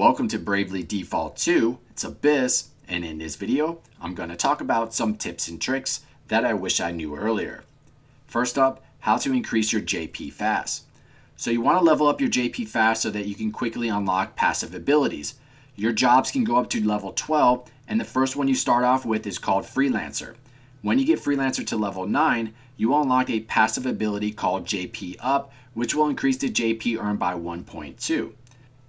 Welcome to Bravely Default 2, it's Abyss, and in this video, I'm going to talk about some tips and tricks that I wish I knew earlier. First up, how to increase your JP fast. So you want to level up your JP fast so that you can quickly unlock passive abilities. Your jobs can go up to level 12, and the first one you start off with is called Freelancer. When you get Freelancer to level 9, you will unlock a passive ability called JP Up, which will increase the JP earned by 1.2.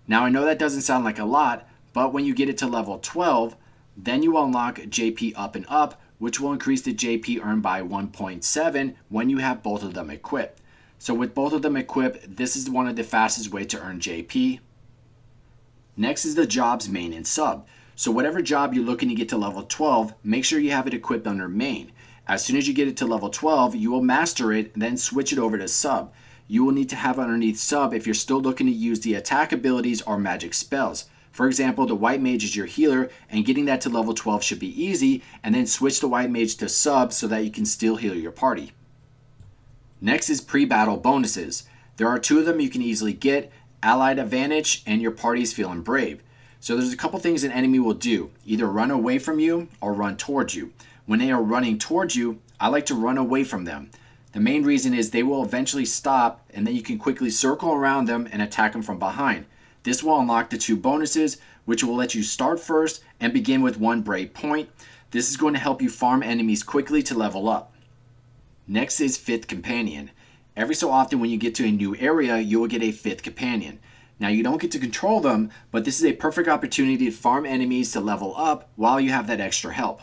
Now I know that doesn't sound like a lot, but when you get it to level 12, then you unlock JP Up and Up, which will increase the JP earned by 1.7 when you have both of them equipped. So with both of them equipped, this is one of the fastest way to earn JP. Next is the jobs main and sub. So whatever job you're looking to get to level 12, make sure you have it equipped under main. As soon as you get it to level 12, you will master it, then switch it over to sub. You will need to have underneath sub if you're still looking to use the attack abilities or magic spells. For example, the white mage is your healer, and getting that to level 12 should be easy, and then switch the white mage to sub so that you can still heal your party. Next is pre-battle bonuses. There are two of them you can easily get, Allied Advantage and your party is feeling brave. So there's a couple things an enemy will do, either run away from you or run towards you. When they are running towards you, I like to run away from them. The main reason is they will eventually stop, and then you can quickly circle around them and attack them from behind. This will unlock the two bonuses, which will let you start first and begin with one brave point. This is going to help you farm enemies quickly to level up. Next is Fifth Companion. Every so often when you get to a new area, you will get a Fifth Companion. Now you don't get to control them, but this is a perfect opportunity to farm enemies to level up while you have that extra help.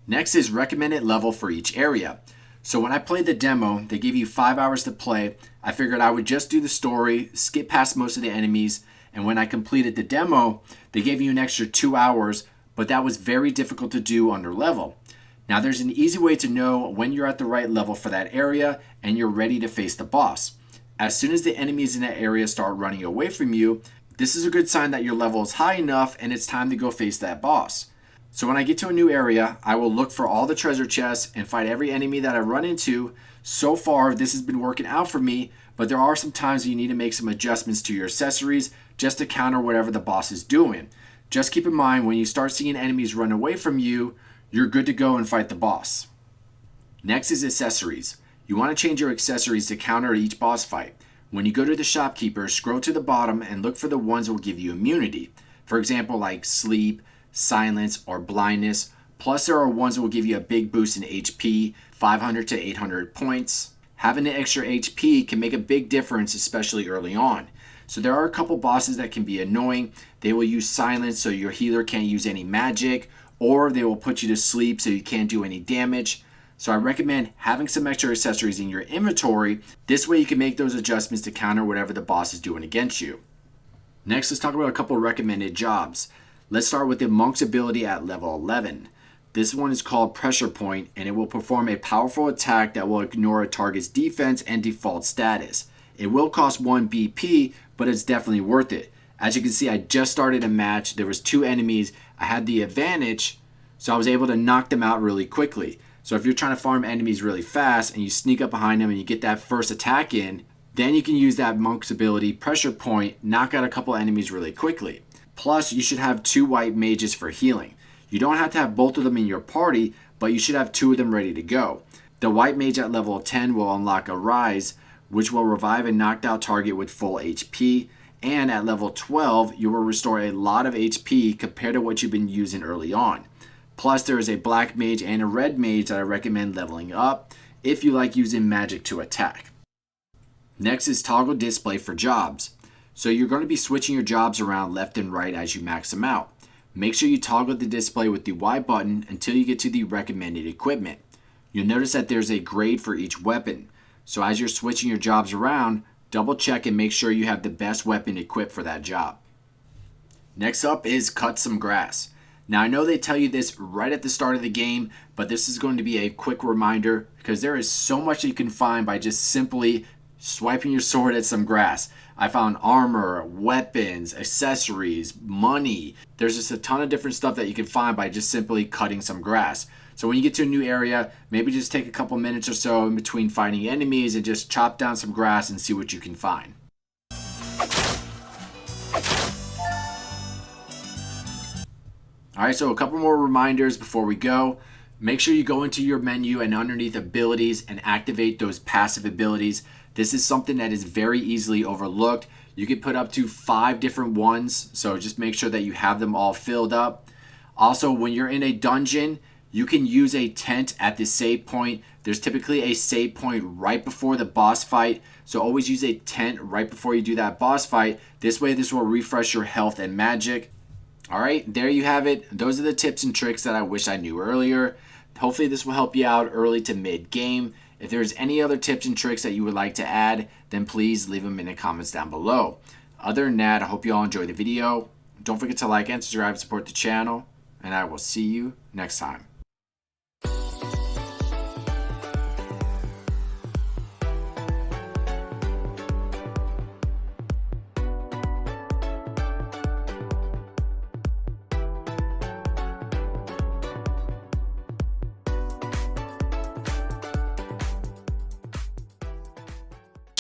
Next is recommended level for each area. So when I played the demo, they gave you 5 hours to play. I figured I would just do the story, skip past most of the enemies, and when I completed the demo, they gave you an extra 2 hours, but that was very difficult to do under level. Now there's an easy way to know when you're at the right level for that area and you're ready to face the boss. As soon as the enemies in that area start running away from you, this is a good sign that your level is high enough and it's time to go face that boss. So when I get to a new area, I will look for all the treasure chests and fight every enemy that I run into. So far, this has been working out for me, but there are some times you need to make some adjustments to your accessories just to counter whatever the boss is doing. Just keep in mind, when you start seeing enemies run away from you, you're good to go and fight the boss. Next is accessories. You want to change your accessories to counter each boss fight. When you go to the shopkeeper, scroll to the bottom and look for the ones that will give you immunity. For example, like sleep, silence, or blindness. Plus there are ones that will give you a big boost in HP, 500 to 800 points. Having the extra HP can make a big difference, especially early on. So there are a couple bosses that can be annoying. They will use silence so your healer can't use any magic, or they will put you to sleep so you can't do any damage. So I recommend having some extra accessories in your inventory. This way you can make those adjustments to counter whatever the boss is doing against you. Next, let's talk about a couple recommended jobs. Let's start with the Monk's ability at level 11. This one is called Pressure Point, and it will perform a powerful attack that will ignore a target's defense and default status. It will cost 1 BP, but it's definitely worth it. As you can see, I just started a match. There was 2 enemies. I had the advantage, so I was able to knock them out really quickly. So if you're trying to farm enemies really fast and you sneak up behind them and you get that first attack in, then you can use that Monk's ability, Pressure Point, knock out a couple enemies really quickly. Plus, you should have 2 white mages for healing. You don't have to have both of them in your party, but you should have 2 of them ready to go. The white mage at level 10 will unlock a Rise, which will revive a knocked out target with full HP. And at level 12, you will restore a lot of HP compared to what you've been using early on. Plus, there is a black mage and a red mage that I recommend leveling up if you like using magic to attack. Next is toggle display for jobs. So you're going to be switching your jobs around left and right as you max them out. Make sure you toggle the display with the Y button until you get to the recommended equipment. You'll notice that there's a grade for each weapon. So as you're switching your jobs around, double check and make sure you have the best weapon equipped for that job. Next up is cut some grass. Now I know they tell you this right at the start of the game, but this is going to be a quick reminder because there is so much you can find by just simply swiping your sword at some grass. I found armor, weapons, accessories, money. There's just a ton of different stuff that you can find by just simply cutting some grass. So when you get to a new area, maybe just take a couple minutes or so in between fighting enemies and just chop down some grass and see what you can find. All right, so a couple more reminders before we go. Make sure you go into your menu and underneath abilities and activate those passive abilities. This is something that is very easily overlooked. You can put up to 5 different ones, so just make sure that you have them all filled up. Also, when you're in a dungeon, you can use a tent at the save point. There's typically a save point right before the boss fight, so always use a tent right before you do that boss fight. This way, this will refresh your health and magic. All right, there you have it. Those are the tips and tricks that I wish I knew earlier. Hopefully this will help you out early to mid game. If there's any other tips and tricks that you would like to add, then please leave them in the comments down below. Other than that, I hope you all enjoyed the video. Don't forget to like and subscribe to support the channel, and I will see you next time.